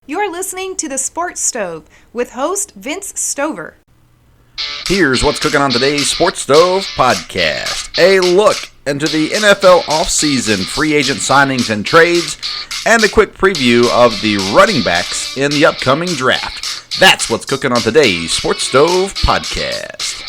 You're listening to The Sports Stove with host Vince Stover. Here's what's cooking on today's Sports Stove podcast. A look into the NFL offseason free agent signings and trades, and a quick preview of the running backs in the upcoming draft. That's what's cooking on today's Sports Stove podcast.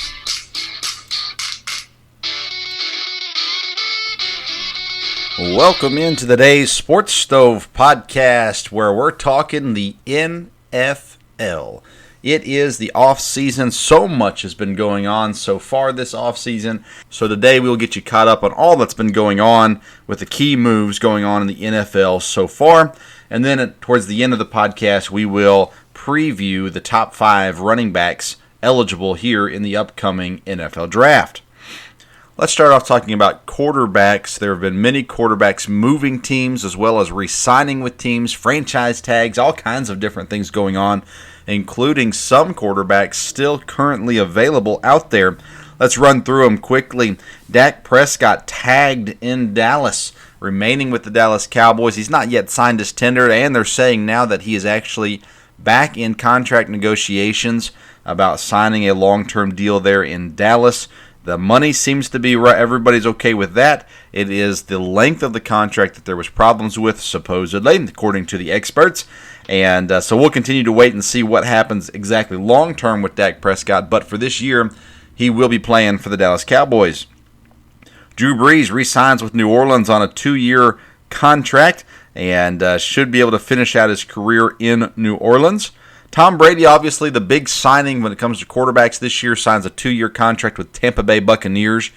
Welcome into today's Sports Stove podcast, where we're talking the NFL. It is the off-season. So much has been going on so far this off-season. So today we'll get you caught up on all that's been going on with the key moves going on in the NFL so far. And then towards the end of the podcast, we will preview the top 5 running backs eligible here in the upcoming NFL draft. Let's start off talking about quarterbacks. There have been many quarterbacks moving teams as well as re-signing with teams, franchise tags, all kinds of different things going on, including some quarterbacks still currently available out there. Let's run through them quickly. Dak Prescott tagged in Dallas, remaining with the Dallas Cowboys. He's not yet signed his tender, and they're saying now that he is actually back in contract negotiations about signing a long-term deal there in Dallas. The money seems to be right. Everybody's okay with that. It is the length of the contract that there was problems with, supposedly, according to the experts. And so we'll continue to wait and see what happens exactly long-term with Dak Prescott. But for this year, he will be playing for the Dallas Cowboys. Drew Brees re-signs with New Orleans on a 2-year contract and should be able to finish out his career in New Orleans. Tom Brady, obviously the big signing when it comes to quarterbacks this year, signs a 2-year contract with Tampa Bay Buccaneers.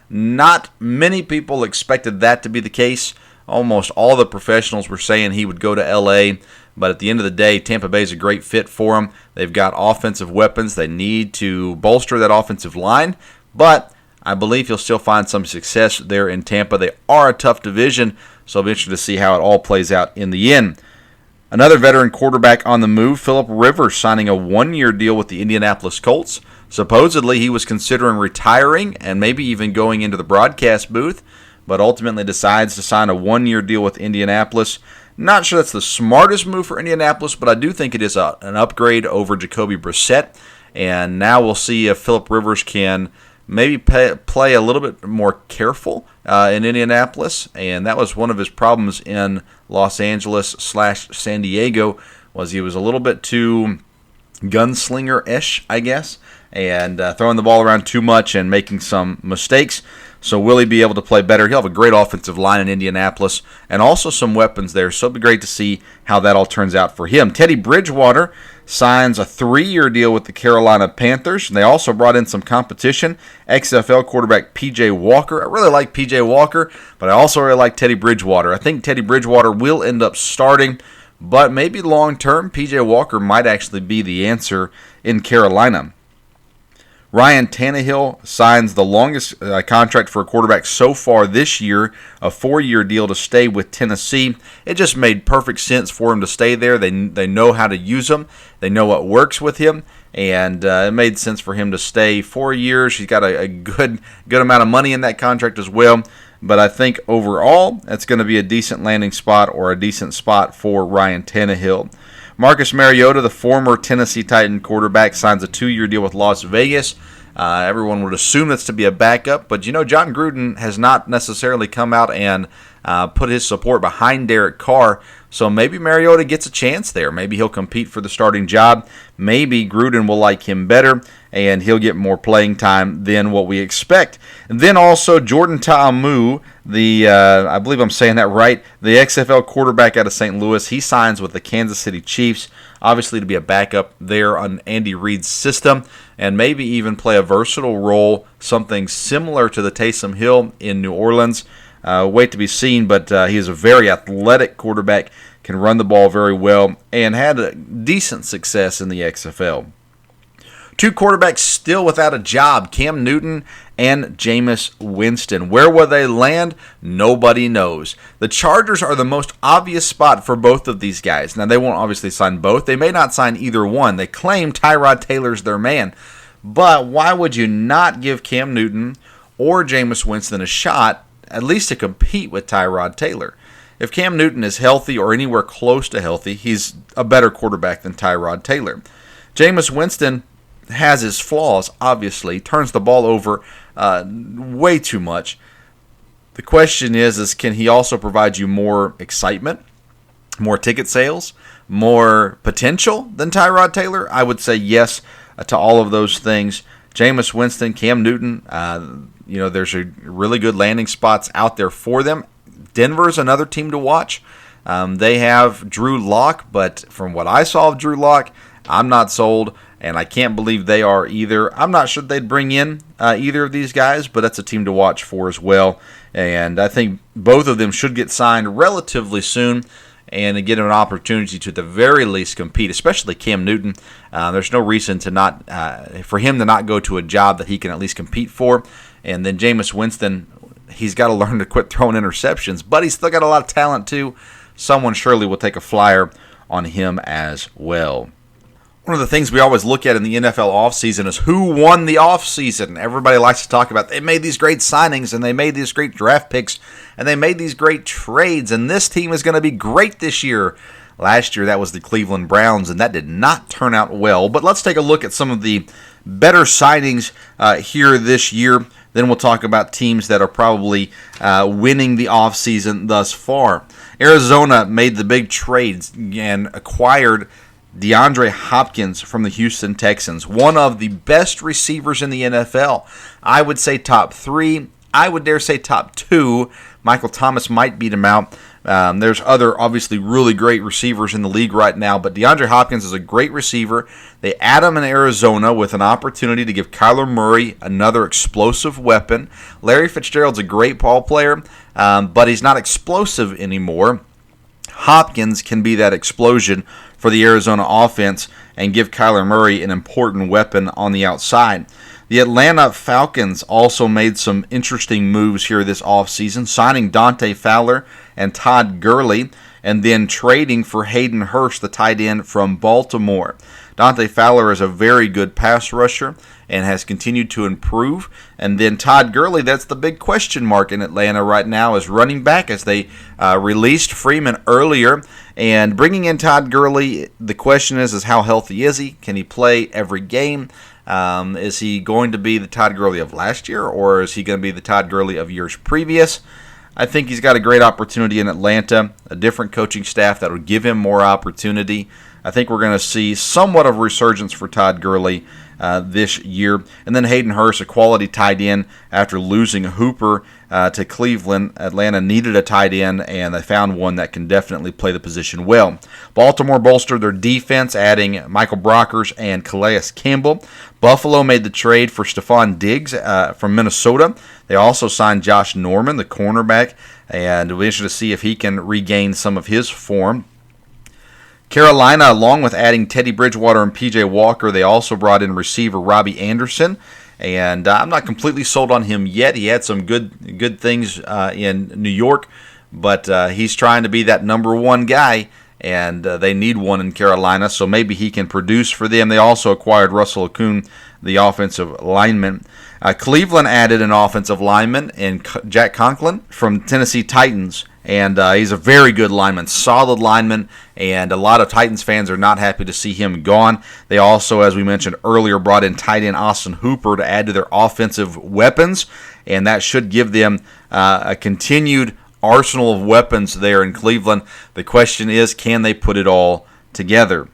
Not many people expected that to be the case. Almost all the professionals were saying he would go to L.A., but at the end of the day, Tampa Bay is a great fit for him. They've got offensive weapons. They need to bolster that offensive line, but I believe he'll still find some success there in Tampa. They are a tough division, so I'll be interested to see how it all plays out in the end. Another veteran quarterback on the move, Philip Rivers, signing a 1-year deal with the Indianapolis Colts. Supposedly, he was considering retiring and maybe even going into the broadcast booth, but ultimately decides to sign a 1-year deal with Indianapolis. Not sure that's the smartest move for Indianapolis, but I do think it is an upgrade over Jacoby Brissett. And now we'll see if Philip Rivers can maybe play a little bit more careful in Indianapolis, and that was one of his problems in Los Angeles/San Diego, was he was a little bit too gunslinger-ish, I guess, and throwing the ball around too much and making some mistakes. So will he be able to play better? He'll have a great offensive line in Indianapolis and also some weapons there, so it'll be great to see how that all turns out for him. Teddy Bridgewater signs a 3-year deal with the Carolina Panthers. And they also brought in some competition. XFL quarterback P.J. Walker. I really like P.J. Walker, but I also really like Teddy Bridgewater. I think Teddy Bridgewater will end up starting, but maybe long-term, P.J. Walker might actually be the answer in Carolina. Ryan Tannehill signs the longest contract for a quarterback so far this year, a 4-year deal to stay with Tennessee. It just made perfect sense for him to stay there. They know how to use him. They know what works with him, and it made sense for him to stay 4 years. He's got a good amount of money in that contract as well. But I think overall, that's going to be a decent landing spot or a decent spot for Ryan Tannehill. Marcus Mariota, the former Tennessee Titan quarterback, signs a 2-year deal with Las Vegas. Everyone would assume that's to be a backup, but John Gruden has not necessarily come out and put his support behind Derek Carr, so maybe Mariota gets a chance there. Maybe he'll compete for the starting job. Maybe Gruden will like him better, and he'll get more playing time than what we expect. And then also Jordan Ta'amu, I believe I'm saying that right, the XFL quarterback out of St. Louis, he signs with the Kansas City Chiefs, obviously to be a backup there on Andy Reid's system, and maybe even play a versatile role, something similar to the Taysom Hill in New Orleans. Wait to be seen, but he is a very athletic quarterback, can run the ball very well, and had a decent success in the XFL. 2 quarterbacks still without a job, Cam Newton and Jameis Winston. Where will they land? Nobody knows. The Chargers are the most obvious spot for both of these guys. Now, they won't obviously sign both. They may not sign either one. They claim Tyrod Taylor's their man. But why would you not give Cam Newton or Jameis Winston a shot, at least to compete with Tyrod Taylor? if Cam Newton is healthy or anywhere close to healthy, he's a better quarterback than Tyrod Taylor. Jameis Winston has his flaws, obviously, turns the ball over way too much. The question is can he also provide you more excitement, more ticket sales, more potential than Tyrod Taylor? I would say yes to all of those things. Jameis Winston, Cam Newton, there's a really good landing spots out there for them. Denver's another team to watch. They have Drew Lock, but from what I saw of Drew Lock, I'm not sold, and I can't believe they are either. I'm not sure they'd bring in either of these guys, but that's a team to watch for as well. And I think both of them should get signed relatively soon and get an opportunity to at the very least compete, especially Cam Newton. There's no reason for him to not go to a job that he can at least compete for. And then Jameis Winston, he's got to learn to quit throwing interceptions, but he's still got a lot of talent too. Someone surely will take a flyer on him as well. One of the things we always look at in the NFL offseason is who won the offseason. Everybody likes to talk about they made these great signings and they made these great draft picks and they made these great trades and this team is going to be great this year. Last year that was the Cleveland Browns and that did not turn out well. But let's take a look at some of the better signings here this year. Then we'll talk about teams that are probably winning the offseason thus far. Arizona made the big trades and acquired DeAndre Hopkins from the Houston Texans, one of the best receivers in the NFL. I would say top 3. I would dare say top 2. Michael Thomas might beat him out. There's other obviously really great receivers in the league right now, but DeAndre Hopkins is a great receiver. They add him in Arizona with an opportunity to give Kyler Murray another explosive weapon. Larry Fitzgerald's a great ball player, but he's not explosive anymore. Hopkins can be that explosion for the Arizona offense and give Kyler Murray an important weapon on the outside. The Atlanta Falcons also made some interesting moves here this offseason, signing Dante Fowler and Todd Gurley, and then trading for Hayden Hurst, the tight end from Baltimore. Dante Fowler is a very good pass rusher and has continued to improve. And then Todd Gurley, that's the big question mark in Atlanta right now, is running back as they released Freeman earlier. And bringing in Todd Gurley, the question is how healthy is he? Can he play every game? Is he going to be the Todd Gurley of last year, or is he going to be the Todd Gurley of years previous? I think he's got a great opportunity in Atlanta, a different coaching staff that would give him more opportunity. I think we're going to see somewhat of a resurgence for Todd Gurley this year. And then Hayden Hurst, a quality tight end after losing Hooper to Cleveland. Atlanta needed a tight end, and they found one that can definitely play the position well. Baltimore bolstered their defense, adding Michael Brockers and Calais Campbell. Buffalo made the trade for Stephon Diggs from Minnesota. They also signed Josh Norman, the cornerback, and we're interested to see if he can regain some of his form. Carolina, along with adding Teddy Bridgewater and P.J. Walker, they also brought in receiver Robbie Anderson, and I'm not completely sold on him yet. He had some good things in New York, but he's trying to be that number one guy, and they need one in Carolina, so maybe he can produce for them. They also acquired Russell Okung, the offensive lineman. Cleveland added an offensive lineman in Jack Conklin from Tennessee Titans, and he's a very good lineman, solid lineman, and a lot of Titans fans are not happy to see him gone. They also, as we mentioned earlier, brought in tight end Austin Hooper to add to their offensive weapons, and that should give them a continued arsenal of weapons there in Cleveland. The question is, can they put it all together?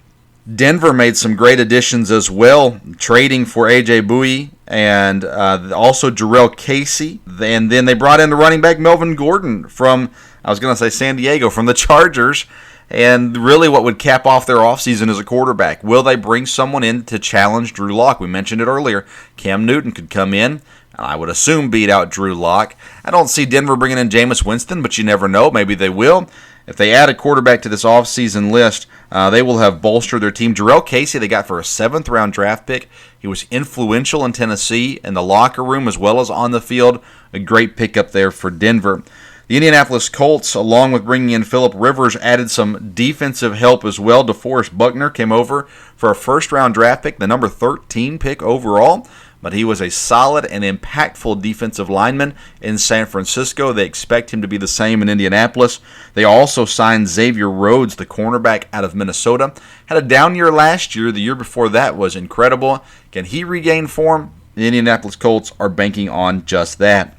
Denver made some great additions as well, trading for A.J. Bowie and also Jarrell Casey. And then they brought in the running back Melvin Gordon from, I was going to say San Diego, from the Chargers. And really what would cap off their offseason is a quarterback. Will they bring someone in to challenge Drew Lock? We mentioned it earlier. Cam Newton could come in, I would assume beat out Drew Lock. I don't see Denver bringing in Jameis Winston, but you never know. Maybe they will. If they add a quarterback to this offseason list, they will have bolstered their team. Jarrell Casey they got for a 7th-round draft pick. He was influential in Tennessee in the locker room as well as on the field. A great pickup there for Denver. The Indianapolis Colts, along with bringing in Phillip Rivers, added some defensive help as well. DeForest Buckner came over for a 1st-round draft pick, the number 13 pick overall. but he was a solid and impactful defensive lineman in San Francisco. They expect him to be the same in Indianapolis. They also signed Xavier Rhodes, the cornerback out of Minnesota. Had a down year last year. The year before that was incredible. Can he regain form? The Indianapolis Colts are banking on just that.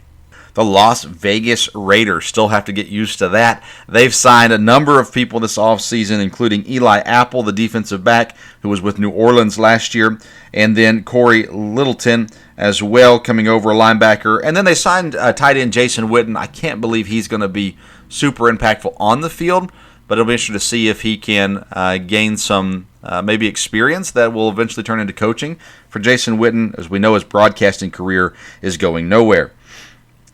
The Las Vegas Raiders still have to get used to that. They've signed a number of people this offseason, including Eli Apple, the defensive back, who was with New Orleans last year, and then Corey Littleton as well, coming over, a linebacker. And then they signed tight end Jason Witten. I can't believe he's going to be super impactful on the field, but it'll be interesting to see if he can gain some maybe experience that will eventually turn into coaching. For Jason Witten, as we know, his broadcasting career is going nowhere.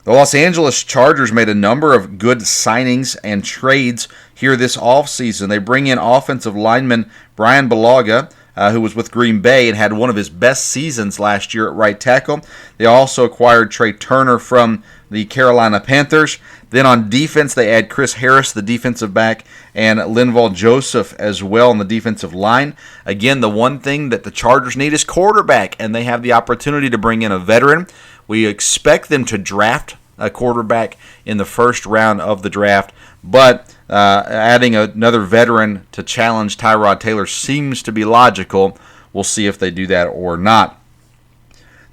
The Los Angeles Chargers made a number of good signings and trades here this offseason. They bring in offensive lineman Brian Bulaga, who was with Green Bay and had one of his best seasons last year at right tackle. They also acquired Trey Turner from the Carolina Panthers. Then on defense, they add Chris Harris, the defensive back, and Linval Joseph as well on the defensive line. Again, the one thing that the Chargers need is quarterback, and they have the opportunity to bring in a veteran. We expect them to draft a quarterback in the first round of the draft, but adding another veteran to challenge Tyrod Taylor seems to be logical. We'll see if they do that or not.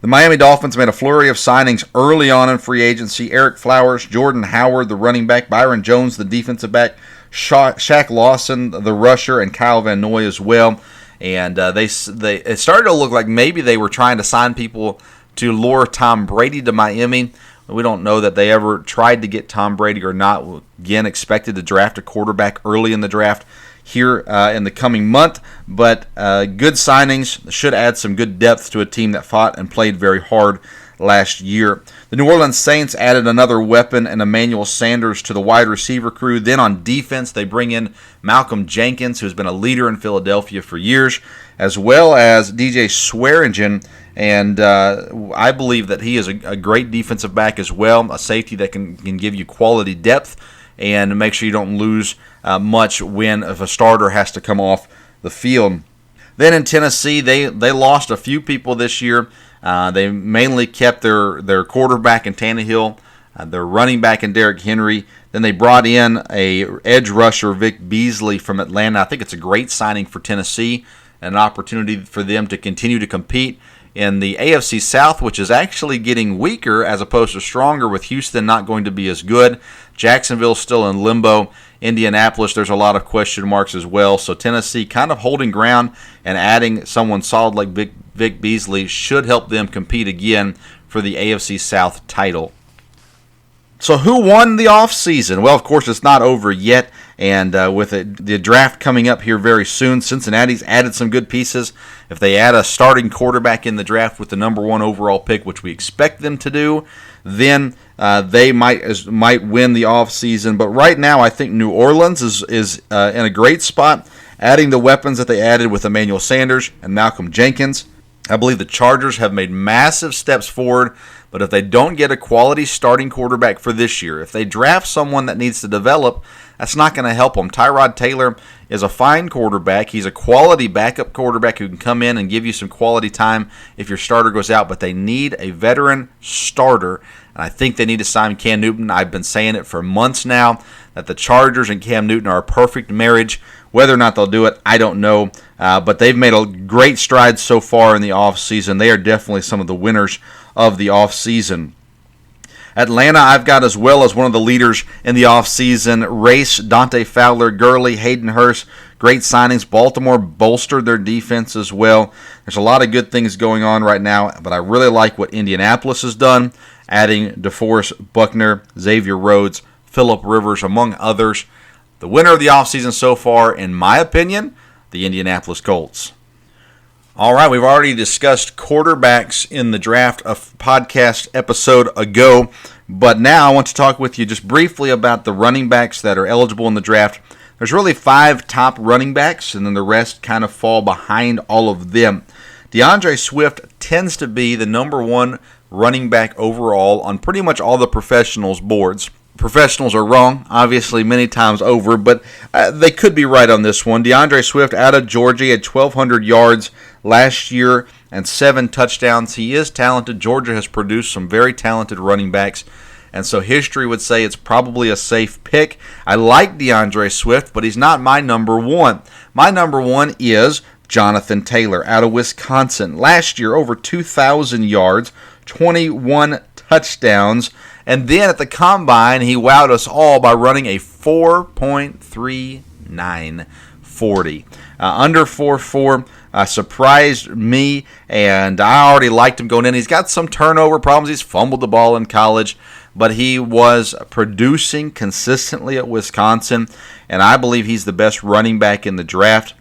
The Miami Dolphins made a flurry of signings early on in free agency. Eric Flowers, Jordan Howard, the running back, Byron Jones, the defensive back, Shaq Lawson, the rusher, and Kyle Van Noy as well. And it started to look like maybe they were trying to sign people to lure Tom Brady to Miami. We don't know that they ever tried to get Tom Brady or not. Again, expected to draft a quarterback early in the draft here in the coming month. But good signings should add some good depth to a team that fought and played very hard last year. The New Orleans Saints added another weapon in Emmanuel Sanders to the wide receiver crew. Then on defense, they bring in Malcolm Jenkins, who's been a leader in Philadelphia for years, as well as DJ Swearingen. And I believe that he is a great defensive back as well, a safety that can give you quality depth and make sure you don't lose much if a starter has to come off the field. Then in Tennessee, they lost a few people this year. They mainly kept their quarterback in Tannehill, their running back in Derrick Henry. Then they brought in a edge rusher, Vic Beasley, from Atlanta. I think it's a great signing for Tennessee, an opportunity for them to continue to compete in the AFC South, which is actually getting weaker as opposed to stronger, with Houston not going to be as good. Jacksonville's still in limbo. Indianapolis, there's a lot of question marks as well. So Tennessee kind of holding ground, and adding someone solid like Vic Beasley should help them compete again for the AFC South title. So who won the offseason? Well, of course, it's not over yet. And with the draft coming up here very soon, Cincinnati's added some good pieces. If they add a starting quarterback in the draft with the number 1 overall pick, which we expect them to do, then they might win the offseason. But right now, I think New Orleans is in a great spot, adding the weapons that they added with Emmanuel Sanders and Malcolm Jenkins. I believe the Chargers have made massive steps forward, but if they don't get a quality starting quarterback for this year, if they draft someone that needs to develop, that's not going to help them. Tyrod Taylor is a fine quarterback. He's a quality backup quarterback who can come in and give you some quality time if your starter goes out, but they need a veteran starter, and I think they need to sign Cam Newton. I've been saying it for months now that the Chargers and Cam Newton are a perfect marriage. Whether or not they'll do it, I don't know, but they've made a great stride so far in the offseason. They are definitely some of the winners of the offseason. Atlanta, I've got as well as one of the leaders in the offseason. Race, Dante Fowler, Gurley, Hayden Hurst, great signings. Baltimore bolstered their defense as well. There's a lot of good things going on right now, but I really like what Indianapolis has done, adding DeForest Buckner, Xavier Rhodes, Phillip Rivers, among others. The winner of the offseason so far, in my opinion, the Indianapolis Colts. All right, we've already discussed quarterbacks in the draft a podcast episode ago, but now I want to talk with you just briefly about the running backs that are eligible in the draft. There's really 5 top running backs, and then the rest kind of fall behind all of them. DeAndre Swift tends to be the number 1 running back overall on pretty much all the professionals' boards. professionals are wrong, obviously, many times over, but they could be right on this one. DeAndre Swift out of Georgia had 1,200 yards last year and 7 touchdowns. He is talented. Georgia has produced some very talented running backs, and so history would say it's probably a safe pick. I like DeAndre Swift, but he's not my number one. My number one is Jonathan Taylor out of Wisconsin. Last year, over 2,000 yards, 21 touchdowns, and then at the Combine, he wowed us all by running a 4.39 40. Under 4.4 surprised me, and I already liked him going in. He's got some turnover problems. He's fumbled the ball in college, but he was producing consistently at Wisconsin, and I believe he's the best running back in the draft.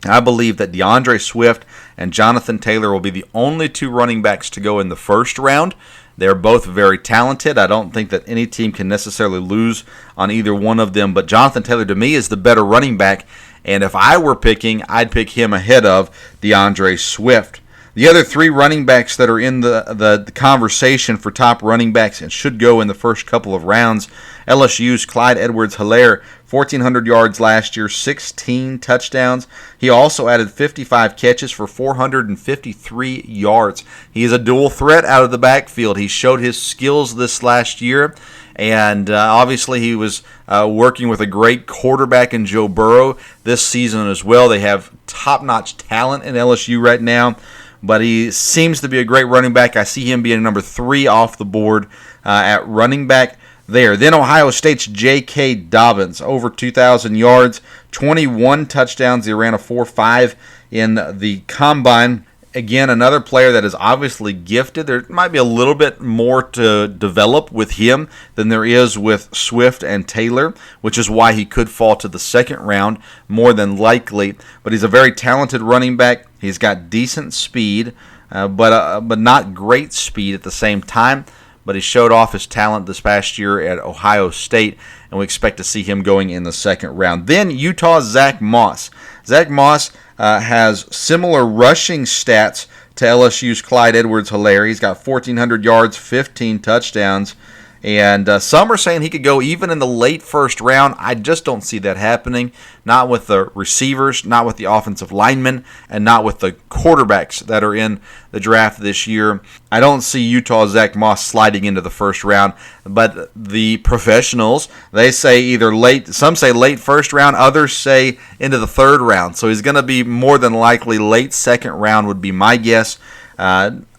I believe that DeAndre Swift and Jonathan Taylor will be the only 2 running backs to go in the first round. They're both very talented. I don't think that any team can necessarily lose on either one of them, but Jonathan Taylor to me is the better running back, and if I were picking, I'd pick him ahead of DeAndre Swift. The other 3 running backs that are in the conversation for top running backs and should go in the first couple of rounds, LSU's Clyde Edwards-Helaire, 1,400 yards last year, 16 touchdowns. He also added 55 catches for 453 yards. He is a dual threat out of the backfield. He showed his skills this last year, and obviously he was working with a great quarterback in Joe Burrow this season as well. They have top-notch talent in LSU right now, but he seems to be a great running back. I see him being number 3 off the board at running back there. Then Ohio State's J.K. Dobbins, over 2,000 yards, 21 touchdowns. He ran a 4.5 in the Combine. Again, another player that is obviously gifted. There might be a little bit more to develop with him than there is with Swift and Taylor, which is why he could fall to the second round more than likely. But he's a very talented running back. He's got decent speed, but not great speed at the same time. But he showed off his talent this past year at Ohio State, and we expect to see him going in the second round. Then Utah's Zach Moss. Zach Moss has similar rushing stats to LSU's Clyde Edwards-Helaire. He's got 1,400 yards, 15 touchdowns, and some are saying he could go even in the late first round. I just don't see that happening, not with the receivers, not with the offensive linemen, and not with the quarterbacks that are in the draft this year. I don't see Utah's Zach Moss sliding into the first round, but the professionals, they say either late, some say late first round, others say into the third round. So he's going to be more than likely late second round would be my guess.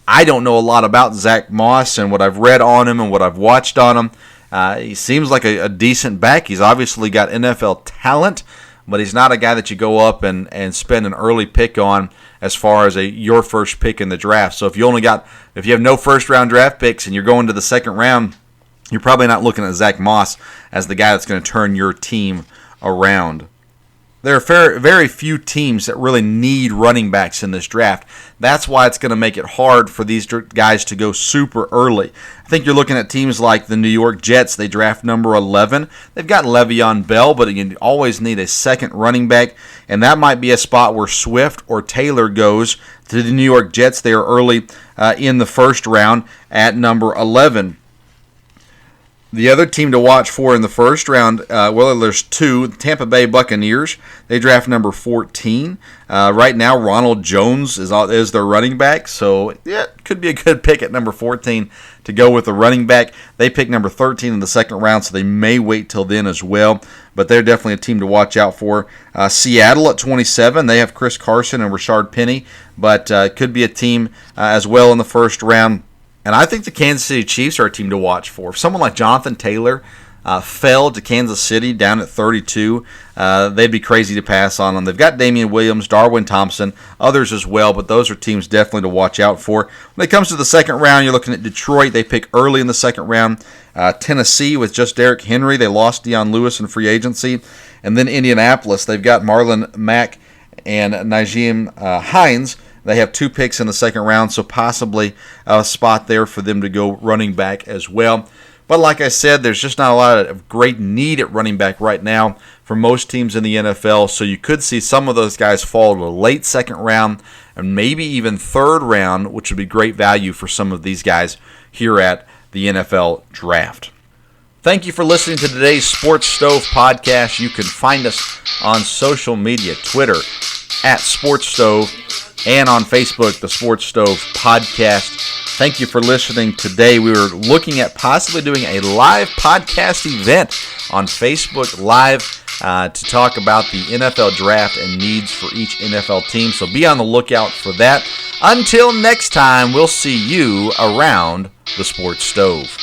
I don't know a lot about Zach Moss and what I've read on him and what I've watched on him. He seems like a decent back. He's obviously got NFL talent, but he's not a guy that you go up and spend an early pick on as far as your first pick in the draft. So if you have no first round draft picks and you're going to the second round, you're probably not looking at Zach Moss as the guy that's going to turn your team around. There are very few teams that really need running backs in this draft. That's why it's going to make it hard for these guys to go super early. I think you're looking at teams like the New York Jets. They draft number 11. They've got Le'Veon Bell, but you always need a second running back, and that might be a spot where Swift or Taylor goes to the New York Jets. They are early in the first round at number 11. The other team to watch for in the first round, there's 2. The Tampa Bay Buccaneers. They draft number 14. Right now, Ronald Jones is their running back. So, yeah, it could be a good pick at number 14 to go with the running back. They pick number 13 in the second round, so they may wait till then as well. But they're definitely a team to watch out for. Seattle at 27. They have Chris Carson and Rashard Penny. But could be a team as well in the first round. And I think the Kansas City Chiefs are a team to watch for. If someone like Jonathan Taylor fell to Kansas City down at 32, they'd be crazy to pass on them. They've got Damian Williams, Darwin Thompson, others as well, but those are teams definitely to watch out for. When it comes to the second round, you're looking at Detroit. They pick early in the second round. Tennessee with just Derrick Henry. They lost Deion Lewis in free agency. And then Indianapolis, they've got Marlon Mack and Nyheim Hines. They have 2 picks in the second round, so possibly a spot there for them to go running back as well. But like I said, there's just not a lot of great need at running back right now for most teams in the NFL, so you could see some of those guys fall to a late second round and maybe even third round, which would be great value for some of these guys here at the NFL Draft. Thank you for listening to today's Sports Stove podcast. You can find us on social media, Twitter, @Sports Stove, and on Facebook, the Sports Stove Podcast. Thank you for listening today. We were looking at possibly doing a live podcast event on Facebook Live to talk about the NFL draft and needs for each NFL team. So be on the lookout for that. Until next time, we'll see you around the Sports Stove.